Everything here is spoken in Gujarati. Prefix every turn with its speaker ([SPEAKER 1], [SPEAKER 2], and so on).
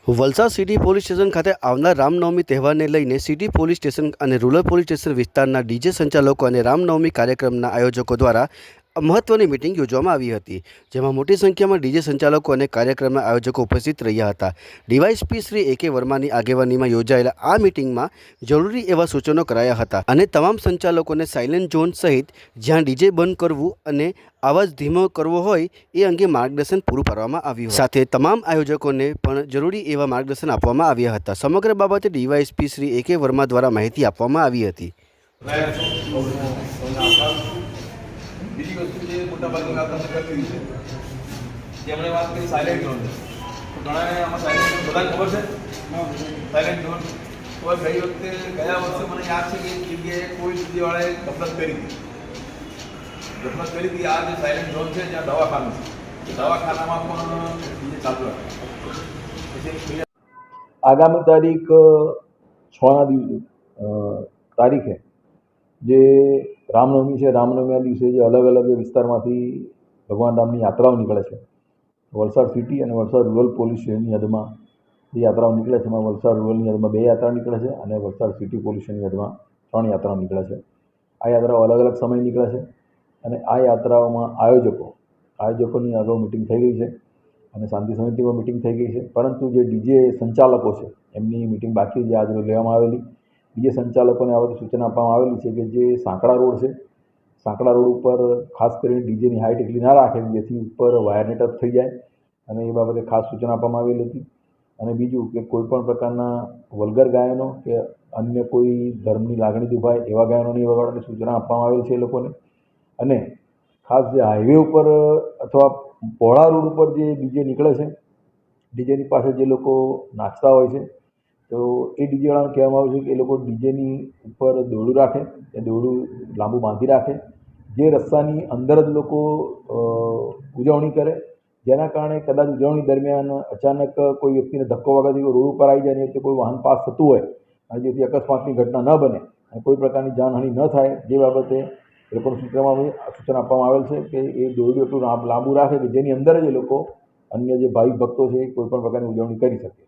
[SPEAKER 1] વલસાડ સિટી પોલીસ સ્ટેશન ખાતે આવનાર રામનવમી તહેવારને લઈને સિટી પોલીસ સ્ટેશન અને રૂરલ પોલીસ સ્ટેશન વિસ્તારના ડીજે સંચાલકો અને રામનવમી કાર્યક્રમના આયોજકો દ્વારા મહત્વની મિટિંગ યોજવામાં આવી હતી, જેમાં મોટી સંખ્યામાં ડીજે સંચાલકો અને કાર્યક્રમના આયોજકો ઉપસ્થિત રહ્યા હતા। ડીવાયએસપી શ્રી એ.કે. વર્માની આગેવાનીમાં યોજાયેલા આ મિટિંગમાં જરૂરી એવા સૂચનો કરાયા હતા અને તમામ સંચાલકોને સાયલેન્ટ ઝોન સહિત જ્યાં ડીજે બંધ કરવું અને અવાજ ધીમો કરવો હોય એ અંગે માર્ગદર્શન પૂરું પાડવામાં આવ્યું હતું। સાથે તમામ આયોજકોને પણ જરૂરી એવા માર્ગદર્શન આપવામાં આવ્યા હતા। સમગ્ર બાબતે ડીવાયએસપી શ્રી એ.કે. વર્મા દ્વારા માહિતી આપવામાં આવી હતી।
[SPEAKER 2] બીજી વસ્તુ જે મોટાભાગની વાત આપણે કરતી છે જેમણે વાત કરી સાયલેન્ટ ઝોન, તો ઘણાને આમાં સાયલેન્ટ ઝોન બધાને ખબર છે સાયલેન્ટ ઝોન। તો ગઈ વખતે ગયા વર્ષે મને યાદ છે કે એક જગ્યાએ કોઈ જગ્યાવાળાએ ગફલત કરી હતી। આ જે સાયલેન્ટ ઝોન છે જ્યાં દવાખાનું છે, દવાખાનામાં પણ બીજે ચાલુ રાખે।
[SPEAKER 3] આગામી તારીખ 6ના દિવસે તારીખે જે રામનવમી છે, રામનવમીના દિવસે જે અલગ અલગ વિસ્તારમાંથી ભગવાન રામની યાત્રાઓ નીકળે છે, વલસાડ સિટી અને વલસાડ રૂરલ પોલીસ સ્ટેશનની હદમાં જે યાત્રાઓ નીકળે છે એમાં વલસાડ રૂરલની હદમાં 2 યાત્રા નીકળે છે અને વલસાડ સિટી પોલીસ સ્ટેશનની હદમાં 3 યાત્રાઓ નીકળે છે। આ યાત્રાઓ અલગ અલગ સમયે નીકળે છે અને આ યાત્રાઓમાં આયોજકોની અગાઉ મિટિંગ થઈ ગઈ છે અને શાંતિ સમિતિમાં મિટિંગ થઈ ગઈ છે, પરંતુ જે ડીજે સંચાલકો છે એમની મિટિંગ બાકી જે આજે લેવામાં આવેલી। ડીજે સંચાલકોને આ બધી સૂચના આપવામાં આવેલી છે કે જે સાંકડા રોડ છે, સાંકડા રોડ ઉપર ખાસ કરીને ડીજેની હાઇટ એટલી ના રાખે જેથી ઉપર વાયરને ટચ થઈ જાય અને એ બાબતે ખાસ સૂચના આપવામાં આવેલી હતી। અને બીજું કે કોઈપણ પ્રકારના વલ્ગર ગાયનો કે અન્ય કોઈ ધર્મની લાગણી દુભાય એવા ગાયનો નહીં વગાડવાની સૂચના આપવામાં આવેલ છે એ લોકોને। અને ખાસ જે હાઈવે ઉપર અથવા પહોળા રોડ ઉપર જે ડીજે નીકળે છે, ડીજેની પાસે જે લોકો નાચતા હોય છે તો એ ડીજેવાળાને કહેવામાં આવે છે કે એ લોકો ડીજેની ઉપર દોરડું રાખે, એ દોરડું લાંબુ બાંધી રાખે, જે રસ્તાની અંદર જ લોકો ઉજવણી કરે, જેના કારણે કદાચ ઉજવણી દરમિયાન અચાનક કોઈ વ્યક્તિને ધક્કો વાગવાથી રોડ ઉપર આવી જાય ને કોઈ વાહન પાસ થતું હોય અને જેથી અકસ્માતની ઘટના ન બને અને કોઈ પ્રકારની જાનહાનિ ન થાય, જે બાબતે એ લોકોને સૂચના આપવામાં આવેલ છે કે એ દોરડું એટલું લાંબુ રાખે કે જેની અંદર જ એ લોકો અન્ય જે ભાવિક ભક્તો છે કોઈ પણ પ્રકારની ઉજવણી કરી શકે।